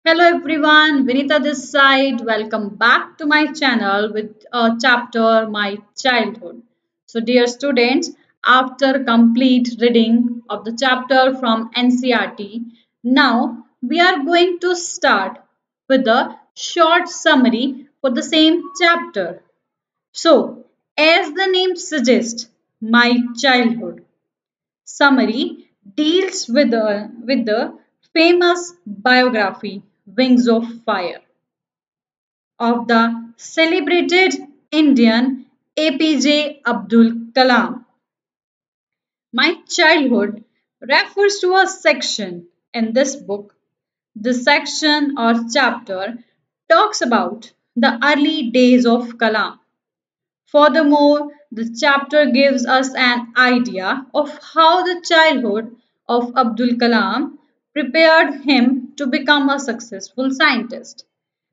Hello everyone, Vinita this side. Welcome back to my channel with a chapter My Childhood. So dear students, after complete reading of the chapter from NCERT, now we are going to start with a short summary for the same chapter. So, as the name suggests, My Childhood summary deals with the famous biography Wings of Fire of the celebrated Indian APJ Abdul Kalam. My childhood refers to a section in this book. The section or chapter talks about the early days of Kalam. Furthermore, the chapter gives us an idea of how the childhood of Abdul Kalam prepared him to become a successful scientist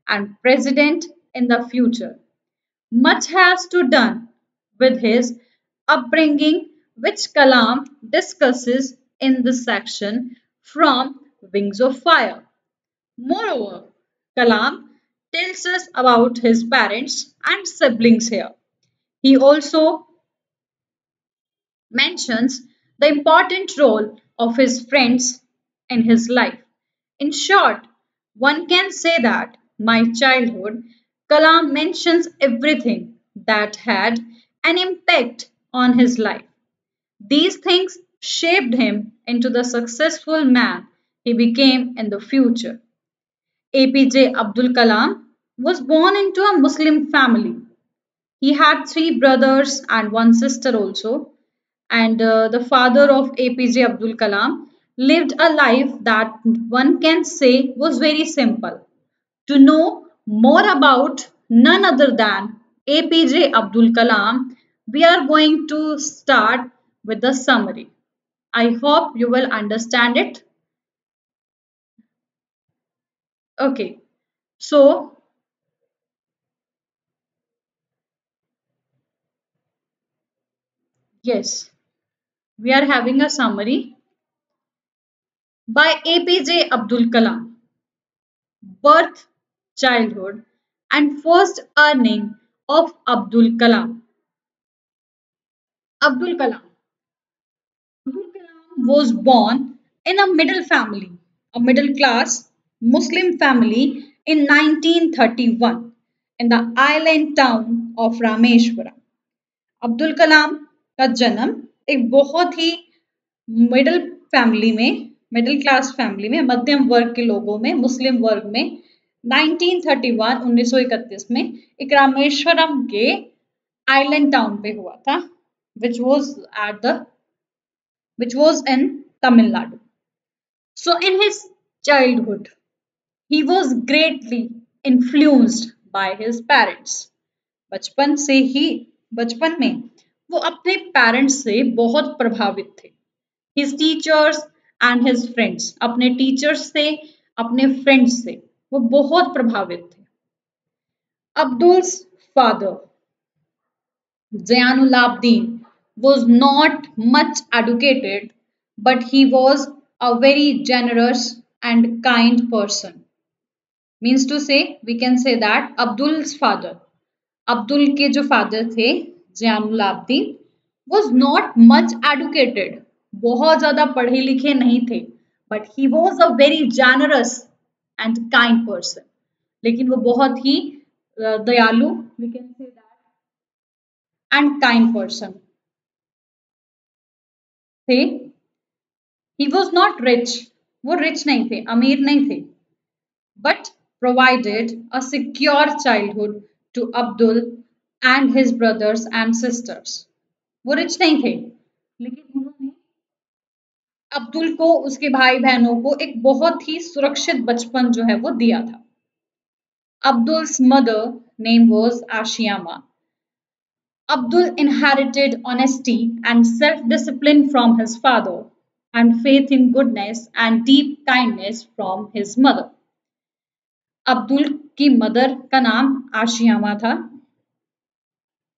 and president in the future. Much has to done with his upbringing, which Kalam discusses in this section from Wings of Fire. Moreover, Kalam tells us about his parents and siblings here. He also mentions the important role of his friends in his life. In short, one can say that my childhood, Kalam mentions everything that had an impact on his life. These things shaped him into the successful man he became in the future. APJ Abdul Kalam was born into a Muslim family. He had three brothers and one sister also, and the father of APJ Abdul Kalam lived a life that one can say was very simple. To know more about none other than APJ Abdul Kalam, we are going to start with the summary. I hope you will understand it. Okay, so yes, we are having a summary by APJ Abdul Kalam. Birth, childhood, and first earning of Abdul Kalam. Abdul Kalam. Abdul Kalam was born in a middle family, a middle class Muslim family in 1931 in the island town of Rameshwaram. Abdul Kalam का जन्म एक बहुत ही middle family में middle class family में मध्यम वर्ग के लोगों में मुस्लिम वर्ग में 1931 में एक रामेश्वरम के आइलैंड टाउन पे हुआ था which was at the which was in Tamil Nadu. So in his childhood he was greatly influenced by his parents. बचपन से ही बचपन में वो अपने पेरेंट्स से बहुत प्रभावित थे. His teachers and his friends, अपने टीचर्स से अपने फ्रेंड्स से वो बहुत प्रभावित थे. Abdul's father Zainul Abidin was not much educated, but he was a very generous and kind person. Means to say, we can say that Abdul's father, Abdul के जो फादर थे Zainul Abdin was not much educated, बहुत ज़्यादा पढ़े लिखे नहीं थे, but he was a very generous and kind person. लेकिन वो बहुत ही दयालु, we can say that, and kind person थे. He was not rich, वो rich नहीं थे, अमीर नहीं थे, but provided a secure childhood to Abdul and his brothers and sisters. वो रिच नहीं थे लेकिन उन्होंने अब्दुल को उसके भाई बहनों को एक बहुत ही सुरक्षित बचपन जो है वो दिया था. Abdul's mother name was Ashiyama. Abdul inherited honesty and self-discipline from his father and faith in goodness and deep kindness from his mother. Abdul की मदर का नाम आशियामा था.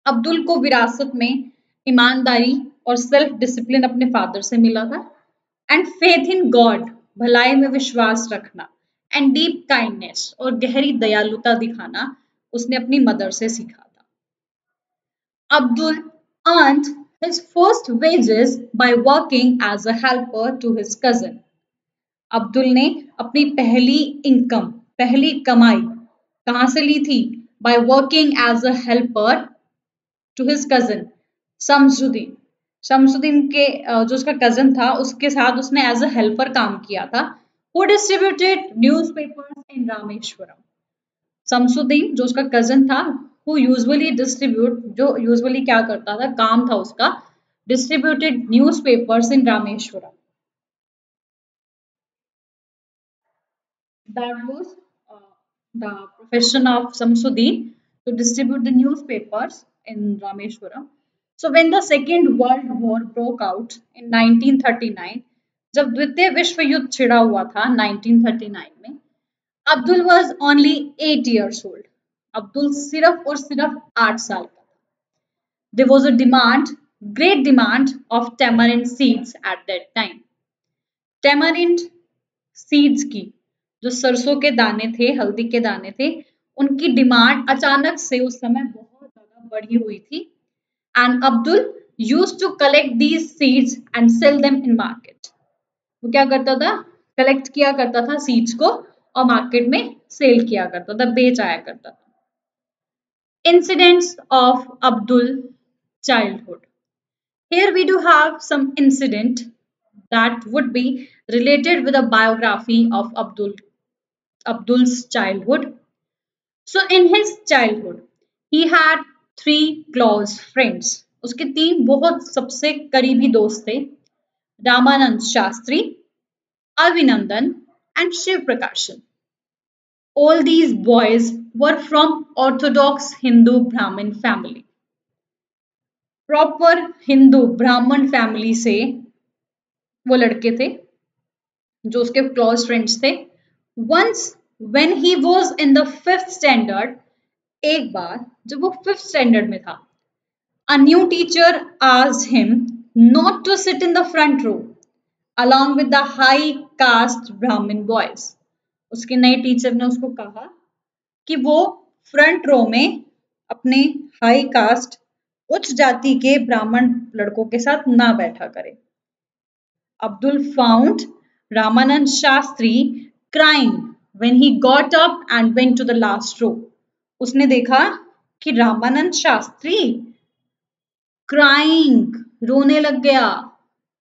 अब्दुल को विरासत में ईमानदारी और सेल्फ डिसिप्लिन अपने फादर से मिला था एंड फेथ इन गॉड, भलाई में विश्वास रखना, एंड डीप काइंडनेस और गहरी दयालुता दिखाना उसने अपनी मदर से सीखा था। Abdul earned his first wages by working as a helper to his cousin. Abdul ने अपनी पहली इनकम, पहली कमाई कहाँ से ली थी? By working as a helper to his cousin Shamsuddin. Shamsuddin के जो उसका कजन था उसके साथ उसने एज अ हेल्पर काम किया था। Who distributed newspapers in Rameswaram? Shamsuddin जो उसका कजन था, हु यूजुअली डिस्ट्रीब्यूट, जो यूजुअली क्या करता था, काम था उसका, distributed newspapers in Rameswaram. That was the profession of Shamsuddin to distribute the newspapers in Rameshwaram. So when the Second World War broke out in 1939, जब द्वितीय विश्व युद्ध छिड़ा हुआ था 1939 में, Abdul was only 8 years old. Abdul सिर्फ और सिर्फ 8 साल का था। There was a demand, great demand of tamarind seeds at that time. Tamarind seeds की, जो सरसों के दाने थे, हल्दी के दाने थे, उनकी डिमांड अचानक से उस समय बहुत ज्यादा बढ़ी हुई थी। And Abdul used to collect these seeds and sell them in market. वो क्या करता था? कलेक्ट किया करता था सीड्स को और मार्केट में सेल किया करता था, बेच आया करता था। Incidents of Abdul childhood. Here we do have some incident that would be related with a biography of Abdul's childhood. So in his childhood, he had three close friends. उसके तीन बहुत सबसे करीबी दोस्त थे, Ramanand Shastri, Avinandan, and Shiv Prakashan. All these boys were from Orthodox Hindu Brahmin family. Proper Hindu Brahmin family से वो लड़के थे जो उसके क्लोज फ्रेंड्स थे। Once when he was in the 5th standard, एक बार जब वो 5th स्टैंडर्ड में था, a new teacher asked him not to sit in the front row along with the high caste Brahmin boys. उसके नए टीचर ने उसको कहा कि वो फ्रंट रो में अपने हाई कास्ट, उच्च जाति के ब्राह्मण लड़कों के साथ ना बैठा करे। Abdul found Ramanand Shastri crying when he got up and went to the last row. उसने देखा कि रामानंद शास्त्री क्राइंग, रोने लग गया,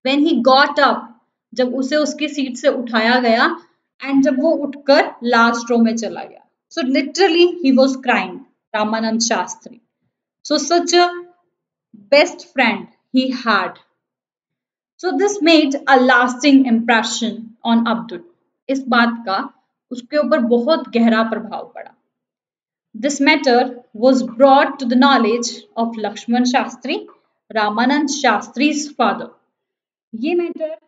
व्हेन ही गॉट अप, जब उसे उसकी सीट से उठाया गया, एंड जब वो उठकर लास्ट रो में चला गया। So literally he was crying, Ramanand Shastri. So such a best friend he had. So this made a lasting impression on Abdul. इस बात का उसके ऊपर बहुत गहरा प्रभाव पड़ा। This matter was brought to the knowledge of Lakshman Shastri, Ramanand Shastri's father. ये मैटर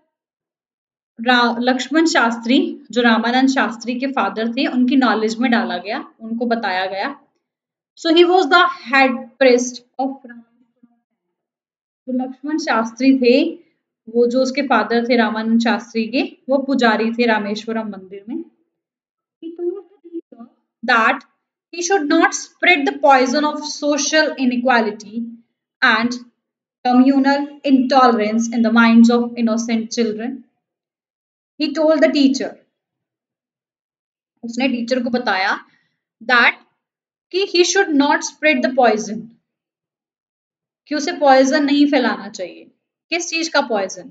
लक्ष्मण शास्त्री जो रामानंद शास्त्री के फादर थे उनकी नॉलेज में डाला गया, उनको बताया गया। So he was the head priest of Rameswaram. जो लक्ष्मण शास्त्री थे, वो जो उसके फादर थे रामानंद शास्त्री के, वो पुजारी थे रामेश्वरम मंदिर में। He told the teacher that he should not spread the poison of social inequality and communal intolerance in the minds of innocent children. He told the teacher, उसने टीचर को बताया that कि he should not spread the poison, कि उसे poison नहीं फैलाना चाहिए। किस चीज का पॉइजन?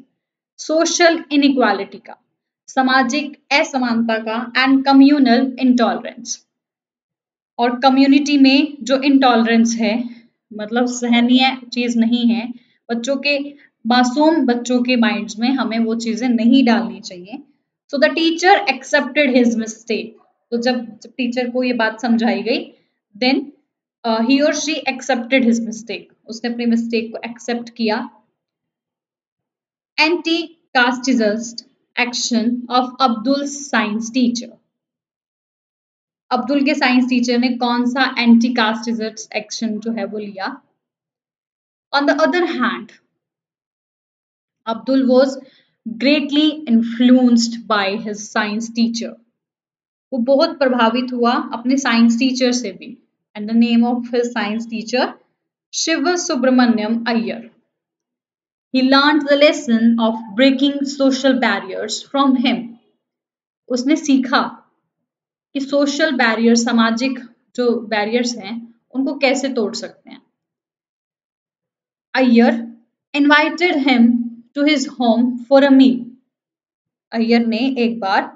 सोशल इनइक्वालिटी का, सामाजिक असमानता का, एंड कम्युनल इंटॉलरेंस। और कम्युनिटी में जो इंटॉलरेंस है, मतलब सहनीय चीज नहीं है, बच्चों के, मासूम बच्चों के माइंड्स में हमें वो चीजें नहीं डालनी चाहिए। So the teacher accepted his mistake. तो जब टीचर को ये बात समझाई गई, then he or she accepted his mistake. उसने अपनी मिस्टेक को एक्सेप्ट किया। Anti casteist action of Abdul science teacher. Abdul के साइंस टीचर ने कौन सा एंटी कास्टिस्ट एक्शन जो है वो लिया? On the other hand, Abdul was greatly influenced by his science teacher. वो बहुत प्रभावित हुआ अपने साइंस टीचर से भी। And the name of his science teacher Shiv Subramaniam Iyer. He learned the lesson of breaking social barriers from him. उसने सीखा कि सोशल बैरियर, सामाजिक जो बैरियर्स हैं उनको कैसे तोड़ सकते हैं। Iyer invited him to his home for a meal. Iyer ने एक बार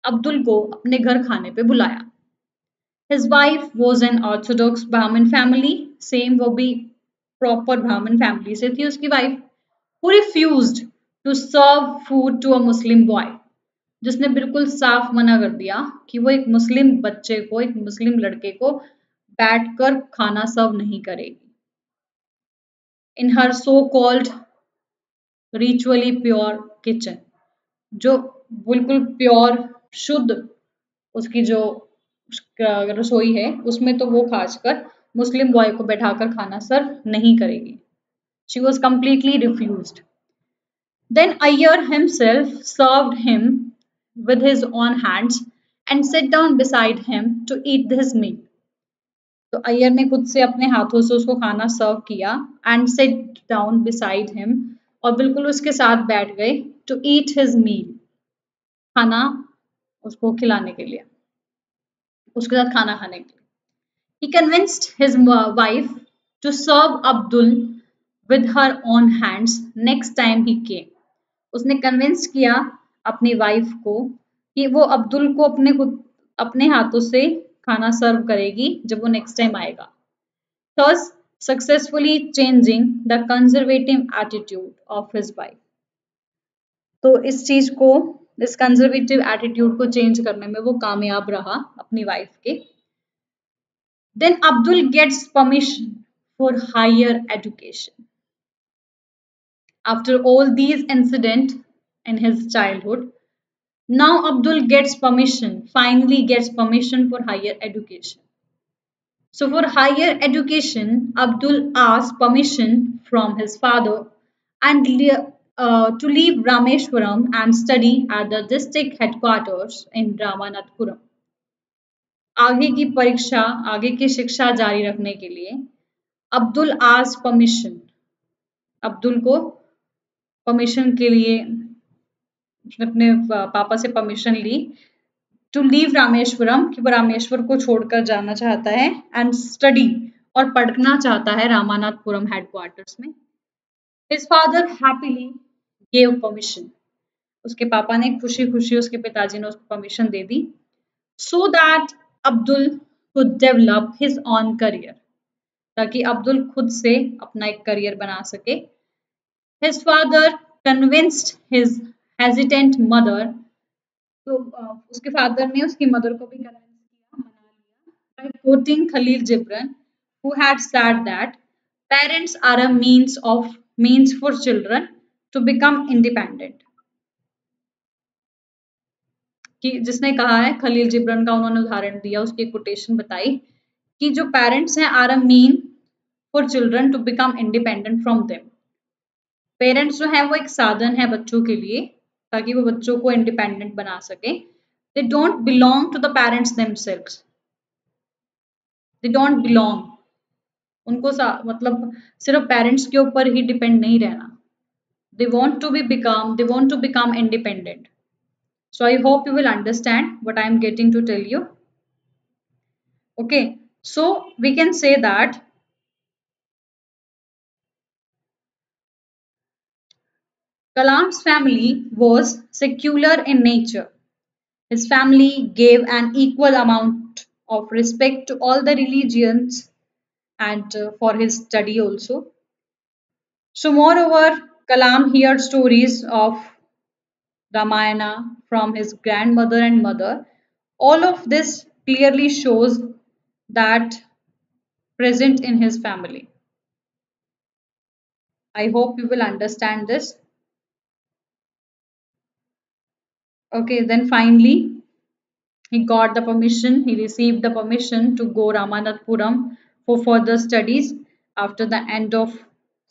अब्दुल को अपने घर खाने पे बुलाया। His wife was an orthodox Brahmin family. Same वो भी प्रॉपर ब्राह्मण फैमिली से थी उसकी wife. Who refused to serve food to a Muslim boy. जिसने बिल्कुल साफ मना कर दिया कि वो एक मुस्लिम बच्चे को, एक मुस्लिम लड़के को बैठकर खाना सर्व नहीं करेगी। In her so called ritually pure kitchen, जो बिल्कुल प्योर शुद्ध उसकी जो रसोई है उसमें तो वो खासकर मुस्लिम बॉय को बैठाकर खाना सर्व नहीं करेगी। She was completely refused. Then Iyer himself served him with his own hands and sat down beside him to eat his meal. तो अय्यर ने खुद से अपने हाथों से उसको खाना सर्व किया and sit down beside him, और बिल्कुल उसके साथ बैठ गए टू ईट हिज मील, खाना उसको खिलाने के लिए, उसके साथ खाना खाने के लिए। He convinced his wife to serve Abdul with her own hands next time he came. उसने कन्विंस किया अपनी वाइफ को कि वो अब्दुल को अपने हाथों से खाना सर्व करेगी जब वो नेक्स्ट टाइम आएगा। Thus successfully changing the conservative attitude of his wife. तो इस चीज को, इस कंजर्वेटिव एटीट्यूड को चेंज करने में वो कामयाब रहा अपनी वाइफ के। Then Abdul gets permission for higher education. After all these incidents in his childhood, now Abdul gets permission, finally gets permission for higher education. So for higher education, Abdul asked permission from his father and to leave Rameshwaram and study at the district headquarters in Ramanathapuram. आगे की परीक्षा, आगे की शिक्षा जारी रखने के लिए अब्दुल आस्क्ड परमिशन, अब्दुल को परमिशन के लिए उसने अपने पापा से परमिशन ली टू लीव रामेश्वरम, कि वो रामेश्वर को छोड़कर जाना चाहता है, एंड स्टडी और पढ़ना चाहता है रामानाथपुरम हेडक्वार्टर्स में। His father happily gave permission, उसके पापा ने खुशी खुशी, उसके पिताजी ने उसको permission they the, so that Abdul could develop his on career, ताकि अब्दुल खुद से अपना एक करियर बना सके। His father convinced his hesitant mother, तो उसके फादर ने उसकी मदर को भी कन्विंस किया, मना लिया, by quoting Khalil Gibran, who had said that parents are a means for children to become independent. कि जिसने कहा है, खलील जिब्रन का उन्होंने उदाहरण दिया, उसकी कोटेशन बताई कि जो पेरेंट्स हैं are a mean for children to become independent from them. Parents जो है वो एक साधन है बच्चों के लिए ताकि वो बच्चों को इंडिपेंडेंट बना सके। They don't belong to the parents themselves, they don't belong, उनको मतलब सिर्फ पेरेंट्स के ऊपर ही डिपेंड नहीं रहना। They want to become independent. So I hope you will understand what I am getting to tell you. Okay, so we can say that Kalam's family was secular in nature. His family gave an equal amount of respect to all the religions and for his study also. So moreover, Kalam heard stories of Ramayana from his grandmother and mother. All of this clearly shows that present in his family. I hope you will understand this. Okay, then finally he got the permission, he received the permission to go Ramanathapuram for further studies after the end of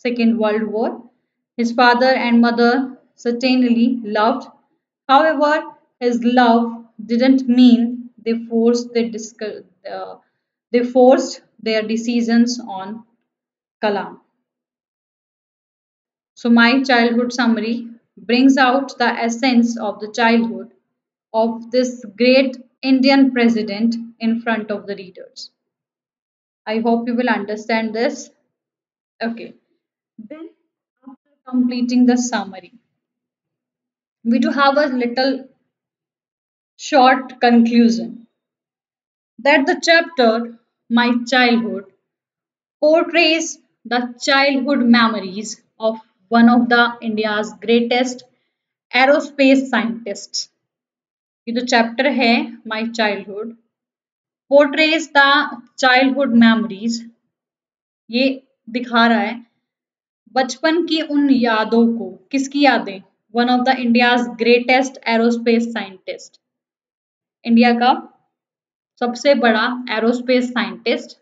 Second World War. His father and mother certainly loved. However, his love didn't mean they forced their decisions on Kalam. So my childhood summary brings out the essence of the childhood of this great Indian president in front of the readers. I hope you will understand this. Okay. Then, after completing the summary, we do have a little short conclusion that the chapter, My Childhood, portrays the childhood memories of one of the India's greatest aerospace scientists. ये जो chapter है my childhood portrays the childhood memories ये दिखा रहा है बचपन की उन यादों को किसकी यादें one of the India's greatest aerospace scientist India का सबसे बड़ा aerospace scientist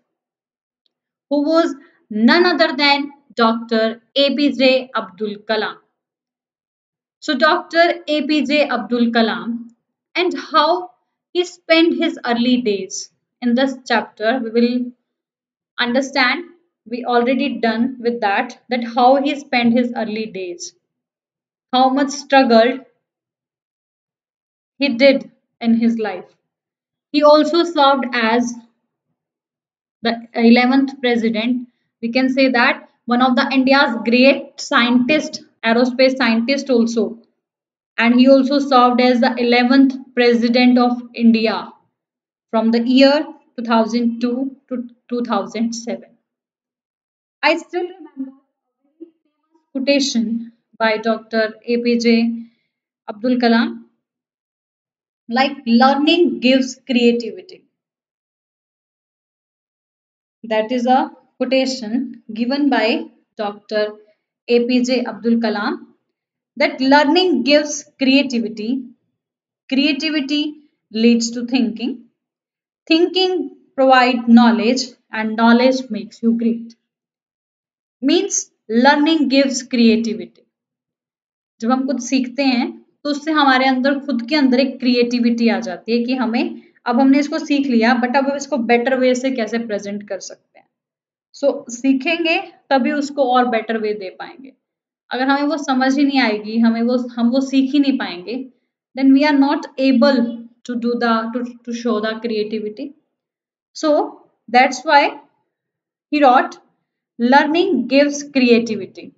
who was none other than Dr. APJ Abdul Kalam. So Dr. APJ Abdul Kalam and how he spent his early days. In this chapter, we will understand we already done with that how he spent his early days, how much struggled he did in his life. He also served as the 11th president. We can say that one of the India's great scientist, aerospace scientist also. And he also served as the 11th president of India from the year 2002 to 2007. I still remember a very famous quotation by Dr. APJ Abdul Kalam, like learning gives creativity. That is a quotation given by Dr. APJ Abdul Kalam that learning gives creativity, creativity leads to thinking, thinking provides knowledge, and knowledge makes you great. Means learning gives creativity. जब हम कुछ सीखते हैं तो उससे हमारे अंदर खुद के अंदर एक क्रिएटिविटी आ जाती है कि हमें अब हमने इसको सीख लिया बट अब इसको बेटर वे से कैसे प्रेजेंट कर सकते हैं सो सीखेंगे तभी उसको और बेटर वे दे पाएंगे अगर हमें वो समझ ही नहीं आएगी हम वो सीख ही नहीं पाएंगे then we are not able to do the to show the creativity so that's why ही rote learning gives creativity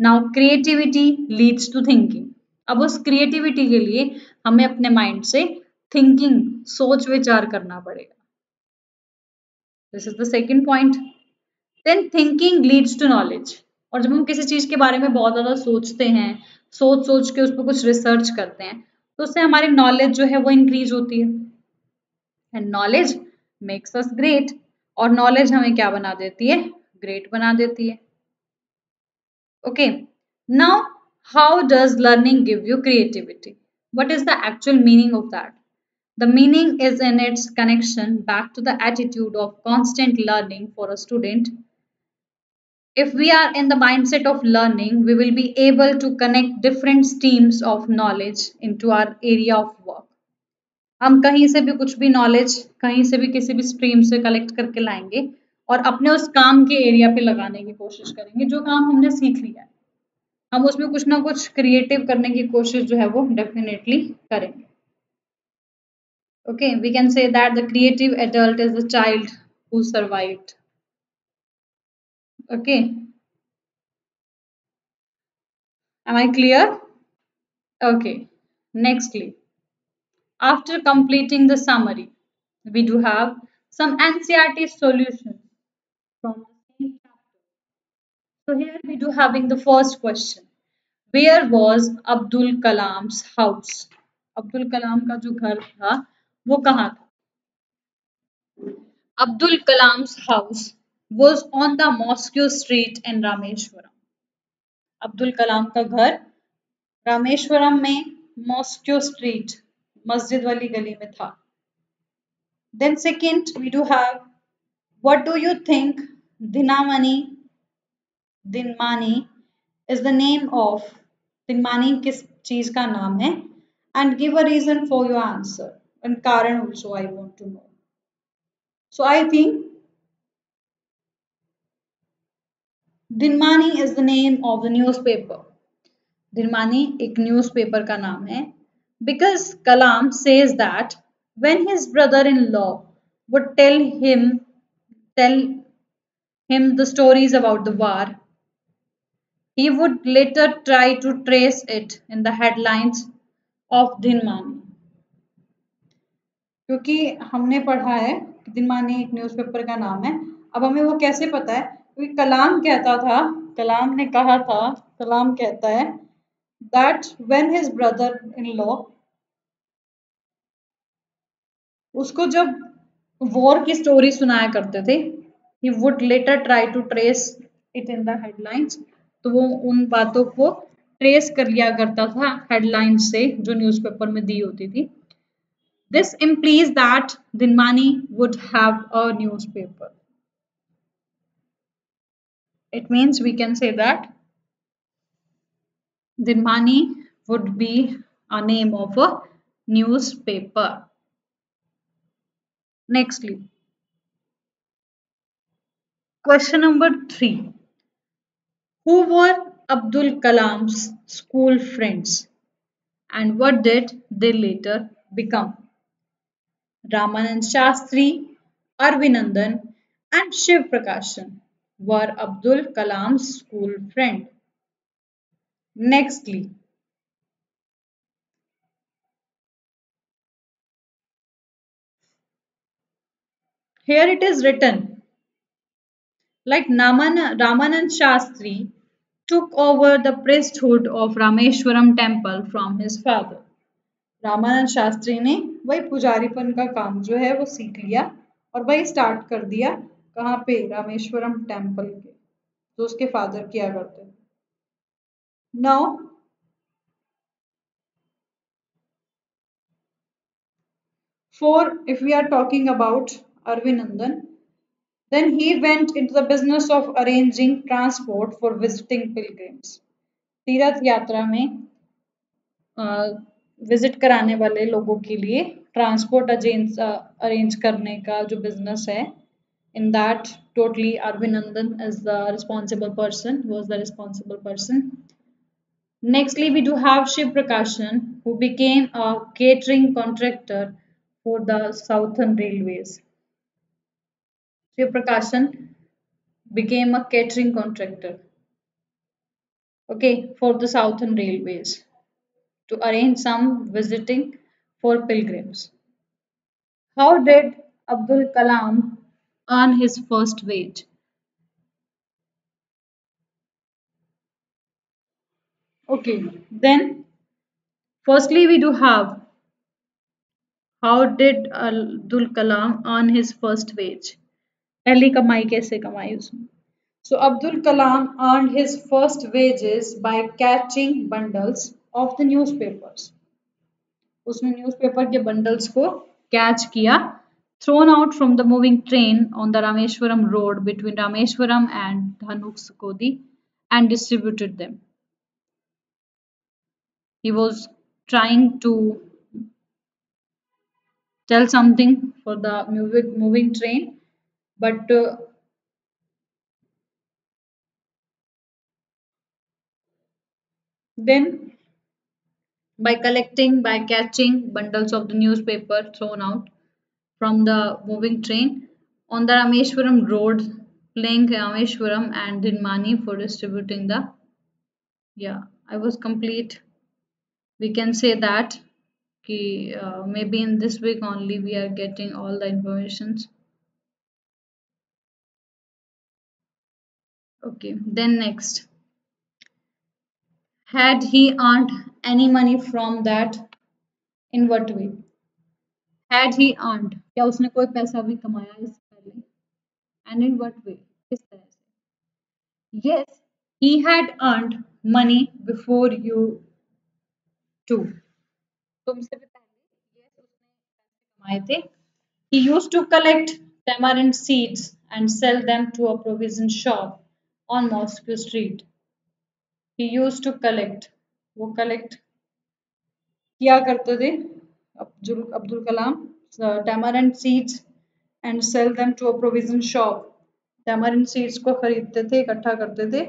now creativity leads to thinking अब उस क्रिएटिविटी के लिए हमें अपने माइंड से थिंकिंग सोच विचार करना पड़ेगा this is the second point then thinking leads to knowledge और जब हम किसी चीज के बारे में बहुत ज्यादा सोचते हैं सोच सोच के उस पर कुछ रिसर्च करते हैं तो उससे हमारी नॉलेज जो है वो इंक्रीज होती है and knowledge makes us great और नॉलेज हमें क्या बना देती है ग्रेट बना देती है Okay, now how does learning give you creativity? What is the actual meaning of that? The meaning is in its connection back to the attitude of constant learning for a student. If we are in the mindset of learning, we will be able to connect different streams of knowledge into our area of work. हम कहीं से भी कुछ भी knowledge कहीं से भी किसी भी स्ट्रीम से कलेक्ट करके लाएंगे और अपने उस काम के एरिया पे लगाने की कोशिश करेंगे जो काम हमने सीख लिया है हम उसमें कुछ ना कुछ क्रिएटिव करने की कोशिश जो है वो डेफिनेटली करेंगे okay we can say that the creative adult is the child who survived okay am I clear okay nextly after completing the summary we do have some NCERT solutions from the same chapter so here we do having the first question where was Abdul Kalam's house Abdul Kalam का जो घर था वो कहाँ था Abdul Kalam's house was on the Mosque Street in Rameshwaram. Abdul Kalam का घर रामेश्वरम में मॉस्क्यो स्ट्रीट मस्जिद वाली गली में था Then second we do have what do you think Dinamani Dinmani is the name of Dinmani किस चीज का नाम है and give a reason for your answer and Karan also I want to know. So I think Dinmani is the name of the newspaper. दिलमानी एक newspaper का नाम है because Kalam says that when his brother-in-law would tell him the stories about the war, he would later try to trace it in the headlines of Dinmani. क्योंकि हमने पढ़ा है कि दिनमानी एक न्यूज़पेपर का नाम है अब हमें वो कैसे पता है क्योंकि कलाम कहता था कलाम ने कहा था कलाम कहता है that when his brother-in-law उसको जब वॉर की स्टोरी सुनाया करते थे he would later try to trace it in the headlines तो वो उन बातों को ट्रेस कर लिया करता था हेडलाइंस से जो न्यूज़पेपर में दी होती थी this implies that Dinmani would have a newspaper. It means we can say that Dinmani would be a name of a newspaper. Nextly, question number 3. Who were Abdul Kalam's school friends and what did they later become? Ramanand Shastri, Arvinandan, and Shiv Prakashan were Abdul Kalam's school friend. Nextly, here it is written like Ramanand Shastri took over the priesthood of Rameshwaram temple from his father. Ramanand Shastri ने वही पुजारीपन का काम जो है वो सीख लिया और वही स्टार्ट कर दिया कहाँ पे रामेश्वरम टेम्पल के जो उसके फादर किया करते थे now for if we are talking about Arvinandan then he went into the business of arranging transport for visiting pilgrims तीर्थ यात्रा में विजिट कराने वाले लोगों के लिए ट्रांसपोर्ट अरेंज करने का जो बिजनेस है in that totally Arvinandan is the responsible person was the responsible person. Nextly we do have Shiv Prakashan who became a catering contractor for the Southern Railways. Shiv Prakashan became a catering contractor okay for the Southern Railways to arrange some visiting for pilgrims. How did Abdul Kalam earn his first wage? Okay, then firstly we do have how did Abdul Kalam earn his first wage? पहली कमाई कैसे कमाई उसने? So Abdul Kalam earned his first wages by catching bundles of the newspapers. उसने newspaper के bundles को catch किया thrown out from the moving train on the Rameshwaram road between Rameshwaram and Dhanuskodi and distributed them. He was trying to tell something for the moving train, but then by catching bundles of the newspaper thrown out from the moving train on the Rameshwaram road, playing Rameshwaram and Dinmani for distributing the. Yeah, I was complete. We can say that maybe in this week only we are getting all the informations. Okay, then next. Had he earned any money from that? In what way? Had he earned? क्या उसने कोई पैसा भी कमाया इससे पहले? And in what way? किस तरह से? Yes, he had earned money before you too. तुमसे भी पहले yes उसने पैसे कमाए थे. He used to collect tamarind seeds and sell them to a provision shop on Moscow Street. He used to collect. वो collect किया करते थे Abdul Kalam, tamarind seeds and sell them to a provision shop. tamarind seeds को खरीदते थे, इकट्ठा करते थे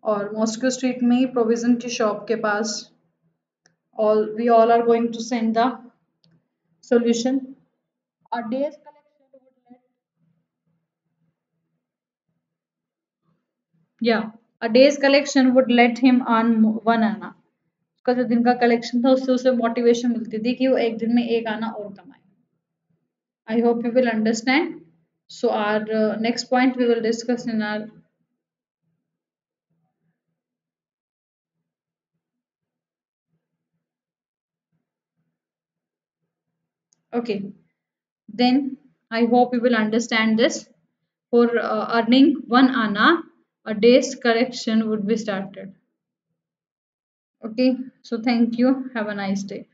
और मॉस्को स्ट्रीट में ही प्रोविजन की शॉप के पास all we all are going to send the solution. A day's collection would let yeah a day's collection would let him earn one आना. उसका जो दिन का कलेक्शन था उससे उसे मोटिवेशन मिलती थी कि वो एक दिन में एक आना और कमाए. I hope you will understand. So our next point we will discuss in our okay. Then I hope you will understand this. For earning one ana, a day's correction would be started. Okay. So thank you. Have a nice day.